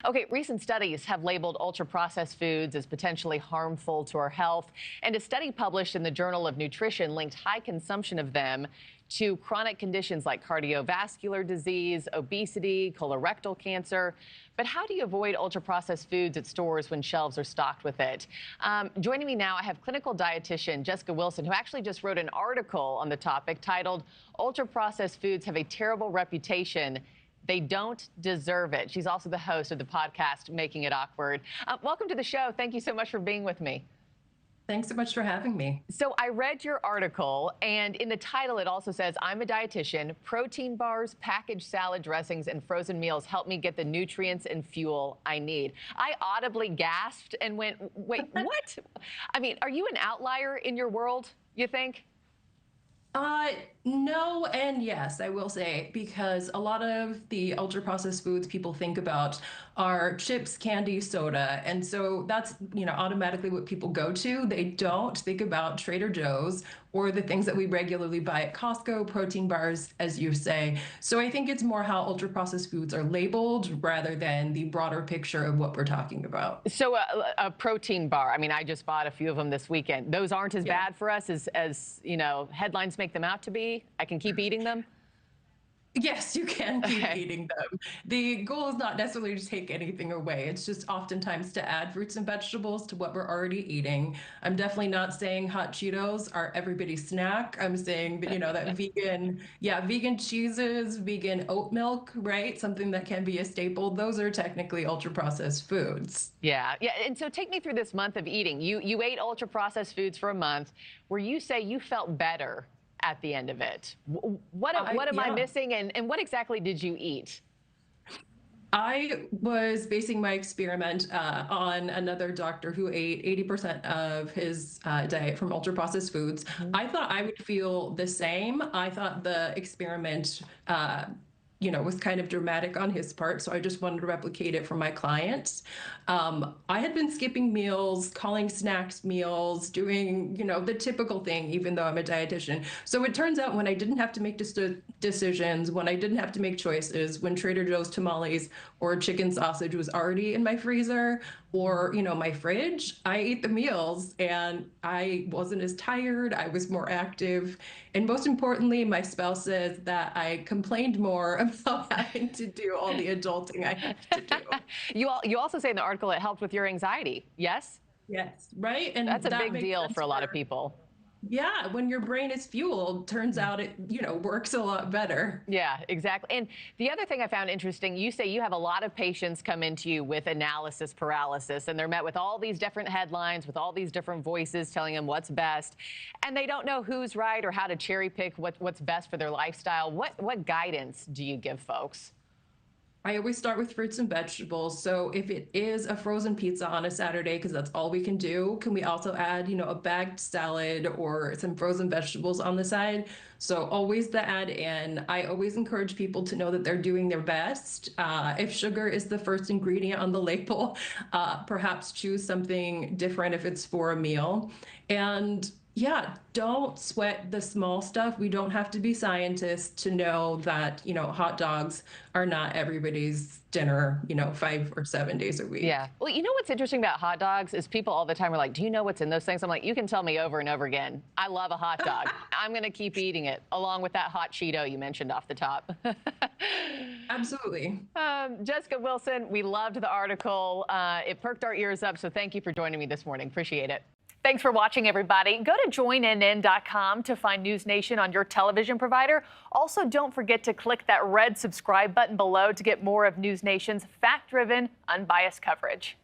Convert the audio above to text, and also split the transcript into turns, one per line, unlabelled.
Okay, recent studies have labeled ultra-processed foods as potentially harmful to our health, and a study published in the Journal of Nutrition linked high consumption of them to chronic conditions like cardiovascular disease, obesity, colorectal cancer. But how do you avoid ultra-processed foods at stores when shelves are stocked with it? Joining me now, I have clinical dietitian Jessica Wilson, who actually just wrote an article on the topic titled, "Ultra-Processed Foods Have a Terrible Reputation. They don't deserve it." She's also the host of the podcast, Making It Awkward. Welcome to the show. Thank you so much for being with me.
Thanks so much for having me.
So I read your article, and in the title, it also says, "I'm a dietitian. Protein bars, packaged salad dressings, and frozen meals help me get the nutrients and fuel I need." I audibly gasped and went, wait, what? I mean, are you an outlier in your world, you think?
No and yes, I will say, because a lot of the ultra processed foods people think about are chips, candy, soda. And so that's, automatically what people go to. They don't think about Trader Joe's or the things that we regularly buy at Costco, protein bars, as you say. So I think it's more how ultra processed foods are labeled rather than the broader picture of what we're talking about.
So a protein bar, I mean, I just bought a few of them this weekend. Those aren't as bad for us as headlines make them out to be. I can keep eating them?
Yes, you can keep eating them. The goal is not necessarily to take anything away. It's just oftentimes to add fruits and vegetables to what we're already eating. I'm definitely not saying hot Cheetos are everybody's snack. I'm saying that, that vegan cheeses, vegan oat milk, right? Something that can be a staple. Those are technically ultra processed foods.
Yeah. And so take me through this month of eating. You ate ultra processed foods for a month where you say you felt better at the end of it. What am I missing, and what exactly did you eat?
I was basing my experiment on another doctor who ate 80% of his diet from ultra-processed foods. I thought I would feel the same. I thought the experiment was kind of dramatic on his part, so I just wanted to replicate it for my clients. I had been skipping meals, calling snacks meals, doing, the typical thing, even though I'm a dietitian. So it turns out when I didn't have to make decisions, when I didn't have to make choices, when Trader Joe's tamales or chicken sausage was already in my freezer or, my fridge, I ate the meals and I wasn't as tired. I was more active. And most importantly, my spouse says that I complained more about having to do all the adulting I have to do.
You also say in the article it helped with your anxiety, yes?
Yes, right? And
that's a
that
big deal for a lot of people.
Yeah, when your brain is fueled, turns out it, works a lot better.
Yeah, exactly. And the other thing I found interesting, you say you have a lot of patients come into you with analysis paralysis, and they're met with all these different headlines, with all these different voices telling them what's best, and they don't know who's right or how to cherry pick what's best for their lifestyle. What guidance do you give folks?
I always start with fruits and vegetables. So if it is a frozen pizza on a Saturday, because that's all we can do, can we also add, a bagged salad or some frozen vegetables on the side? So always the add in. I always encourage people to know that they're doing their best. If sugar is the first ingredient on the label, perhaps choose something different if it's for a meal. And yeah, don't sweat the small stuff. We don't have to be scientists to know that, hot dogs are not everybody's dinner, 5 or 7 days a week.
Yeah. Well, you know what's interesting about hot dogs is people all the time are like, do you know what's in those things? I'm like, you can tell me over and over again. I love a hot dog. I'm going to keep eating it, along with that hot Cheeto you mentioned off the top.
Absolutely.
Jessica Wilson, we loved the article. It perked our ears up, so thank you for joining me this morning. Appreciate it. Thanks for watching, everybody. Go to joinnn.com to find NewsNation on your television provider. Also, don't forget to click that red subscribe button below to get more of NewsNation's fact-driven, unbiased coverage.